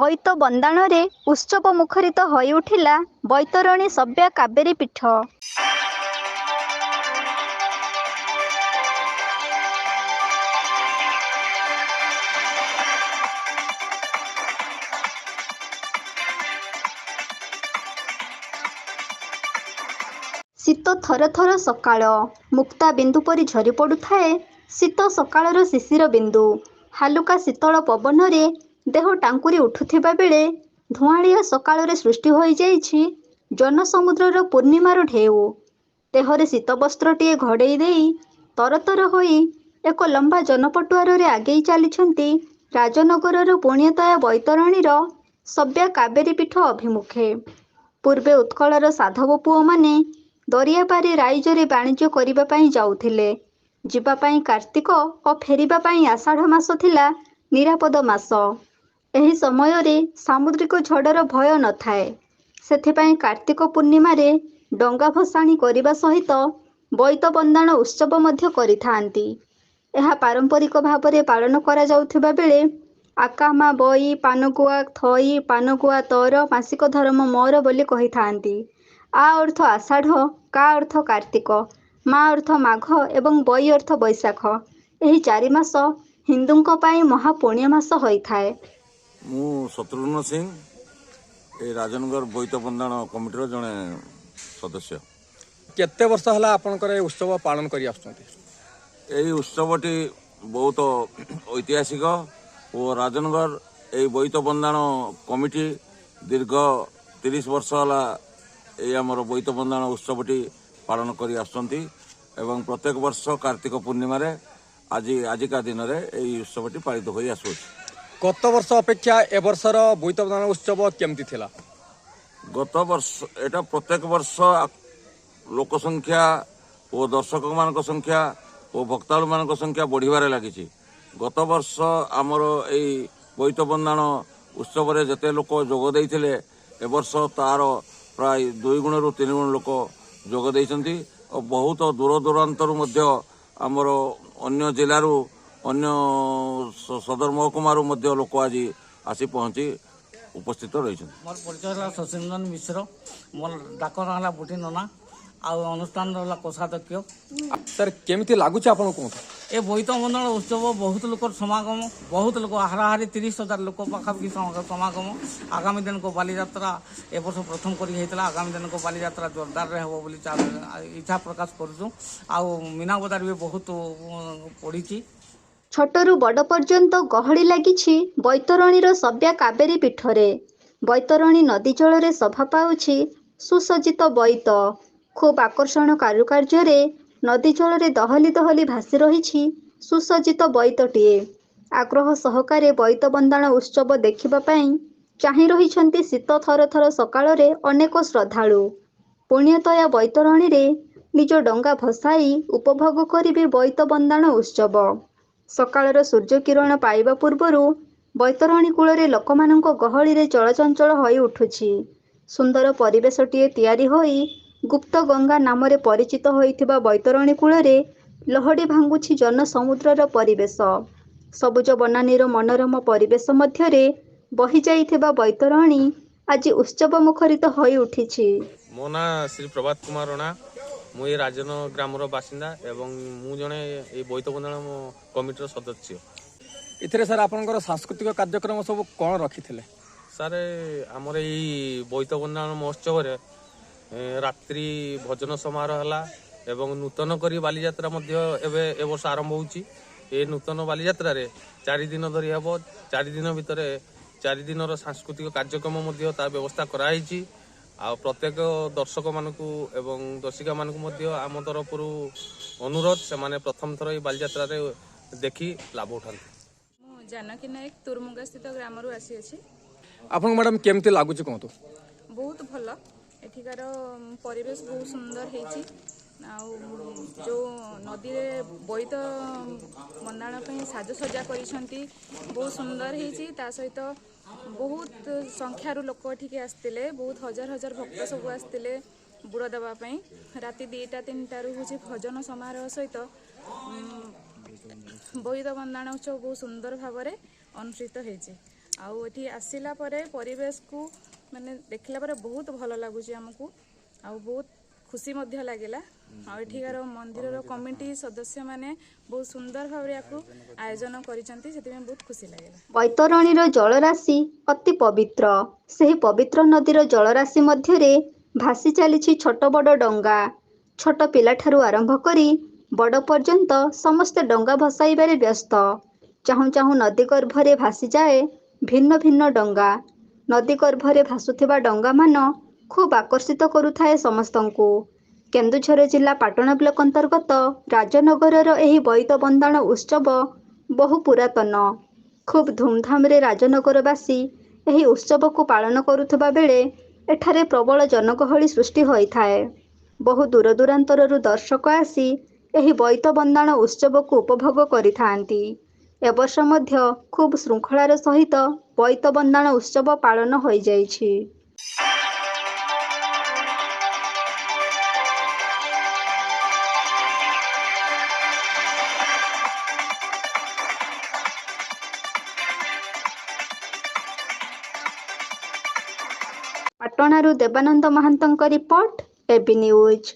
ବୋଇତ ବନ୍ଦାଣରେ ଉତ୍ସବ ମୁଖରିତ ହୋଇଉଠିଲା ବୈତରଣୀ ସବ୍ୟା କାବେରୀ ପୀଠ। ଶୀତ ଥର ଥର ସକାଳ ମୁକ୍ତା ବିନ୍ଦୁ ପରି ଝରି ପଡ଼ୁଥାଏ। ଶୀତ ସକାଳର ଶିଶିର ବିନ୍ଦୁ ହାଲୁକା ଶୀତଳ ପବନରେ ଦେହ ଟାଙ୍କୁରି ଉଠୁଥିବା ବେଳେ ଧୂଆଁଳିଆ ସକାଳରେ ସୃଷ୍ଟି ହୋଇଯାଇଛି ଜନସମୁଦ୍ରର ପୂର୍ଣ୍ଣିମାର ଢେଉ। ଦେହରେ ଶୀତବସ୍ତ୍ରଟିଏ ଘୋଡ଼େଇ ଦେଇ ତରତର ହୋଇ ଏକ ଲମ୍ବା ଜନପଟୁଆରରେ ଆଗେଇ ଚାଲିଛନ୍ତି ରାଜନଗରର ପୁଣ୍ୟତୟା ବୈତରଣୀର ସବ୍ୟା କାବେରୀ ପୀଠ ଅଭିମୁଖେ। ପୂର୍ବେ ଉତ୍କଳର ସାଧବ ପୁଅମାନେ ଦରିଆ ପାରି ରାଇଜରେ ବାଣିଜ୍ୟ କରିବା ପାଇଁ ଯାଉଥିଲେ। ଯିବା ପାଇଁ କାର୍ତ୍ତିକ ଓ ଫେରିବା ପାଇଁ ଆଷାଢ଼ ମାସ ଥିଲା ନିରାପଦ ମାସ। ଏହି ସମୟରେ ସାମୁଦ୍ରିକ ଝଡ଼ର ଭୟ ନଥାଏ। ସେଥିପାଇଁ କାର୍ତ୍ତିକ ପୂର୍ଣ୍ଣିମାରେ ଡଙ୍ଗା ଭସାଣି କରିବା ସହିତ ବୋଇତ ବନ୍ଦାଣ ଉତ୍ସବ ମଧ୍ୟ କରିଥାନ୍ତି। ଏହା ପାରମ୍ପରିକ ଭାବରେ ପାଳନ କରାଯାଉଥିବା ବେଳେ ଆକାମା ବଇ ପାନଗୁଆ ଥଇ ପାନଗୁଆ ତୋର ମାସିକ ଧର୍ମ ମୋର ବୋଲି କହିଥାନ୍ତି। ଆ ଅର୍ଥ ଆଷାଢ଼, କା ଅର୍ଥ କାର୍ତ୍ତିକ, ମା ଅର୍ଥ ମାଘ ଏବଂ ବଇ ଅର୍ଥ ବୈଶାଖ। ଏହି 4 ମାସ ହିନ୍ଦୁଙ୍କ ପାଇଁ ମହାପୁଣ୍ୟ ମାସ ହୋଇଥାଏ। ମୁଁ ଶତ୍ରୁଘ୍ନ ସିଂ, ଏ ରାଜନଗର ବୋଇତ ବନ୍ଦାଣ କମିଟିର ଜଣେ ସଦସ୍ୟ। କେତେ ବର୍ଷ ହେଲା ଆପଣଙ୍କର ଏ ଉତ୍ସବ ପାଳନ କରି ଆସୁଛନ୍ତି? ଏହି ଉତ୍ସବଟି ବହୁତ ଐତିହାସିକ ଓ ରାଜନଗର ଏହି ବୋଇତ ବନ୍ଦାଣ କମିଟି ଦୀର୍ଘ 30 ବର୍ଷ ହେଲା ଏହି ଆମର ବୋଇତ ବନ୍ଦାଣ ଉତ୍ସବଟି ପାଳନ କରି ଆସୁଛନ୍ତି ଏବଂ ପ୍ରତ୍ୟେକ ବର୍ଷ କାର୍ତ୍ତିକ ପୂର୍ଣ୍ଣିମାରେ ଆଜିକା ଦିନରେ ଏହି ଉତ୍ସବଟି ପାଳିତ ହୋଇ ଆସୁଅଛି। ଗତ ବର୍ଷ ଅପେକ୍ଷା ଏ ବର୍ଷର ବୋଇତ ବନ୍ଦାଣ ଉତ୍ସବ କେମିତି ଥିଲା? ଗତ ବର୍ଷ ଏଟା ପ୍ରତ୍ୟେକ ବର୍ଷ ଲୋକ ସଂଖ୍ୟା ଓ ଦର୍ଶକମାନଙ୍କ ସଂଖ୍ୟା ଓ ଭକ୍ତାଳୁମାନଙ୍କ ସଂଖ୍ୟା ବଢ଼ିବାରେ ଲାଗିଛି। ଗତ ବର୍ଷ ଆମର ଏହି ବୋଇତ ବନ୍ଦାଣ ଉତ୍ସବରେ ଯେତେ ଲୋକ ଯୋଗ ଦେଇଥିଲେ ଏ ବର୍ଷ ତାର ପ୍ରାୟ 2 ଗୁଣରୁ 3 ଗୁଣ ଲୋକ ଯୋଗ ଦେଇଛନ୍ତି ଓ ବହୁତ ଦୂର ଦୂରାନ୍ତରୁ ମଧ୍ୟ ଆମର ଅନ୍ୟ ଜିଲ୍ଲାରୁ ଅନ୍ୟ ସଦର ମହକୁମାରୁ ମଧ୍ୟ ଲୋକ ଆଜି ଆସି ପହଞ୍ଚି ଉପସ୍ଥିତ ରହିଛନ୍ତି। ମୋର ପରିଚୟ ହେଲା ଶଶୀନ୍ଦ୍ରନ ମିଶ୍ର, ମୋର ଡାକ ନାଁ ହେଲା ବୁଟି ନନା, ଆଉ ଅନୁଷ୍ଠାନର ହେଲା କୋଷାଧ୍ୟକ୍ଷ। ସାର୍ କେମିତି ଲାଗୁଛି ଆପଣଙ୍କୁ କୁହନ୍ତୁ? ଏ ବୋଇତ ବନ୍ଦାଣ ଉତ୍ସବ ବହୁତ ଲୋକର ସମାଗମ, ବହୁତ ଲୋକ ହାରାହାରି 30,000 ଲୋକ ପାଖାପାଖି ସମାଗମ। ଆଗାମୀ ଦିନକୁ ବାଲିଯାତ୍ରା ଏ ବର୍ଷ ପ୍ରଥମ କରି ହେଇଥିଲା। ଆଗାମୀ ଦିନକୁ ବାଲିଯାତ୍ରା ଜୋରଦାରରେ ହେବ ବୋଲି ଇଚ୍ଛା ପ୍ରକାଶ କରୁଛୁ। ଆଉ ମୀନା ବଜାର ବି ବହୁତ ପଡ଼ିଛି। ଛୋଟରୁ ବଡ଼ ପର୍ଯ୍ୟନ୍ତ ଗହଳି ଲାଗିଛି ବୈତରଣୀର ସବ୍ୟା କାବେରୀ ପୀଠରେ। ବୈତରଣୀ ନଦୀ ଜଳରେ ଶୋଭା ପାଉଛି ସୁସଜ୍ଜିତ ବୋଇତ। ଖୁବ୍ ଆକର୍ଷଣ କାରୁକାର୍ଯ୍ୟରେ ନଦୀ ଜଳରେ ଦହଲି ଦହଲି ଭାସି ରହିଛି ସୁସଜ୍ଜିତ ବୋଇତଟିଏ। ଆଗ୍ରହ ସହକାରେ ବୋଇତ ବନ୍ଦାଣ ଉତ୍ସବ ଦେଖିବା ପାଇଁ ଚାହିଁ ରହିଛନ୍ତି ଶୀତ ଥର ଥର ସକାଳରେ ଅନେକ ଶ୍ରଦ୍ଧାଳୁ। ପୁଣ୍ୟତୟା ବୈତରଣୀରେ ନିଜ ଡଙ୍ଗା ଭସାଇ ଉପଭୋଗ କରିବେ ବୋଇତ ବନ୍ଦାଣ ଉତ୍ସବ। ସକାଳର ସୂର୍ଯ୍ୟ କିରଣ ପାଇବା ପୂର୍ବରୁ ବୈତରଣୀ କୂଳରେ ଲୋକମାନଙ୍କ ଗହଳିରେ ଚଳଚଞ୍ଚଳ ହୋଇ ଉଠୁଛି। ସୁନ୍ଦର ପରିବେଶଟିଏ ତିଆରି ହୋଇ ଗୁପ୍ତ ଗଙ୍ଗା ନାମରେ ପରିଚିତ ହୋଇଥିବା ବୈତରଣୀ କୂଳରେ ଲହଡ଼ି ଭାଙ୍ଗୁଛି ଜନସମୁଦ୍ରର ପରିବେଶ। ସବୁଜ ବନାନୀର ମନୋରମ ପରିବେଶ ମଧ୍ୟରେ ବହିଯାଇଥିବା ବୈତରଣୀ ଆଜି ଉତ୍ସବ ମୁଖରିତ ହୋଇ ଉଠିଛି। ମୋ ନାଁ ଶ୍ରୀ ପ୍ରଭାତ କୁମାର ରଣା। ମୁଁ ଏ ରାଜନ ଗ୍ରାମର ବାସିନ୍ଦା ଏବଂ ମୁଁ ଜଣେ এই ବୋଇତ ବନ୍ଦାଣ କମିଟିର ସଦସ୍ୟ। ଏଥିରେ ସାର୍ ଆପଣଙ୍କର ସାଂସ୍କୃତିକ କାର୍ଯ୍ୟକ୍ରମ ସବୁ କ'ଣ ରଖିଥିଲେ? ସାର୍ ଆମର ଏଇ ବୋଇତ ବନ୍ଦାଣ ମହୋତ୍ସବରେ ରାତ୍ରି ଭଜନ ସମାରୋହ ହେଲା ଏବଂ ନୂତନ କରି ବାଲିଯାତ୍ରା ମଧ୍ୟ ଏବେ ଏ ବର୍ଷ ଆରମ୍ଭ ହେଉଛି। ଏ ନୂତନ ବାଲିଯାତ୍ରାରେ 4 ଦିନ ଧରି ହେବ। 4 ଦିନ ଭିତରେ 4 ଦିନର ସାଂସ୍କୃତିକ କାର୍ଯ୍ୟକ୍ରମ ମଧ୍ୟ ତା ବ୍ୟବସ୍ଥା କରାଯାଇଛି। ଆଉ ପ୍ରତ୍ୟେକ ଦର୍ଶକମାନଙ୍କୁ ଏବଂ ଦର୍ଶିକାମାନଙ୍କୁ ମଧ୍ୟ ଆମ ତରଫରୁ ଅନୁରୋଧ ସେମାନେ ପ୍ରଥମ ଥର ଏଇ ବାଲିଯାତ୍ରାରେ ଦେଖି ଲାଭ ଉଠାନ୍ତି। ମୁଁ ଜାନକୀ ନାୟକ ତୁରୁମୁଙ୍ଗା ସ୍ଥିତ ଗ୍ରାମରୁ ଆସିଅଛି। ଆପଣଙ୍କୁ ମ୍ୟାଡ଼ାମ୍ କେମିତି ଲାଗୁଛି କୁହନ୍ତୁ? ବହୁତ ଭଲ, ଏଠିକାର ପରିବେଶ ବହୁତ ସୁନ୍ଦର ହେଇଛି। ଆଉ ଯେଉଁ ନଦୀରେ ବୋଇତ ବନ୍ଦାଣ ପାଇଁ ସାଜସଜ୍ଜା କରିଛନ୍ତି ବହୁତ ସୁନ୍ଦର ହେଇଛି। ତା ସହିତ ବହୁତ ସଂଖ୍ୟାରୁ ଲୋକ ଏଠିକି ଆସିଥିଲେ। ବହୁତ ହଜାର ହଜାର ଭକ୍ତ ସବୁ ଆସିଥିଲେ ବୁଡ଼ ଦେବା ପାଇଁ। ରାତି 2ଟା 3ଟାରୁ ହେଉଛି ଭଜନ ସମାରୋହ ସହିତ ବୋଇତ ବନ୍ଦାଣ ଉତ୍ସବ ବହୁତ ସୁନ୍ଦର ଭାବରେ ଅନୁଷ୍ଠିତ ହେଇଛି। ଆଉ ଏଠି ଆସିଲା ପରେ ପରିବେଶକୁ ମାନେ ଦେଖିଲା ପରେ ବହୁତ ଭଲ ଲାଗୁଛି ଆମକୁ ଆଉ ବହୁତ ଖୁସି ମଧ୍ୟ ଲାଗିଲା ଆଉ ଏଠିକାର ମନ୍ଦିରର କମିଟି ସଦସ୍ୟମାନେ ବହୁତ ସୁନ୍ଦର ଭାବରେ ୟାକୁ ଆୟୋଜନ କରିଛନ୍ତି ସେଥିପାଇଁ ବହୁତ ଖୁସି ଲାଗିଲା। ବୈତରଣୀର ଜଳରାଶି ଅତି ପବିତ୍ର। ସେହି ପବିତ୍ର ନଦୀର ଜଳରାଶି ମଧ୍ୟରେ ଭାସି ଚାଲିଛି ଛୋଟ ବଡ଼ ଡଙ୍ଗା। ଛୋଟ ପିଲାଠାରୁ ଆରମ୍ଭ କରି ବଡ଼ ପର୍ଯ୍ୟନ୍ତ ସମସ୍ତେ ଡଙ୍ଗା ଭସାଇବାରେ ବ୍ୟସ୍ତ। ଚାହୁଁ ଚାହୁଁ ନଦୀ ଗର୍ଭରେ ଭାସିଯାଏ ଭିନ୍ନ ଭିନ୍ନ ଡଙ୍ଗା। ନଦୀ ଗର୍ଭରେ ଭାସୁଥିବା ଡଙ୍ଗାମାନ ଖୁବ୍ ଆକର୍ଷିତ କରୁଥାଏ ସମସ୍ତଙ୍କୁ। କେନ୍ଦୁଝର ଜିଲ୍ଲା ପାଟଣା ବ୍ଲକ ଅନ୍ତର୍ଗତ ରାଜନଗରର ଏହି ବୋଇତ ବନ୍ଦାଣ ଉତ୍ସବ ବହୁ ପୁରାତନ। ଖୁବ୍ ଧୁମଧାମରେ ରାଜନଗରବାସୀ ଏହି ଉତ୍ସବକୁ ପାଳନ କରୁଥିବା ବେଳେ ଏଠାରେ ପ୍ରବଳ ଜନଗହଳି ସୃଷ୍ଟି ହୋଇଥାଏ। ବହୁ ଦୂରଦୂରାନ୍ତରରୁ ଦର୍ଶକ ଆସି ଏହି ବୋଇତ ବନ୍ଦାଣ ଉତ୍ସବକୁ ଉପଭୋଗ କରିଥାନ୍ତି। ଏବର୍ଷ ମଧ୍ୟ ଖୁବ୍ ଶୃଙ୍ଖଳାର ସହିତ ବୋଇତ ବନ୍ଦାଣ ଉତ୍ସବ ପାଳନ ହୋଇଯାଇଛି। ପାଟଣାରୁ ଦେବାନନ୍ଦ ମହାନ୍ତଙ୍କ ରିପୋର୍ଟ, এবି ନ୍ୟୁଜ୍।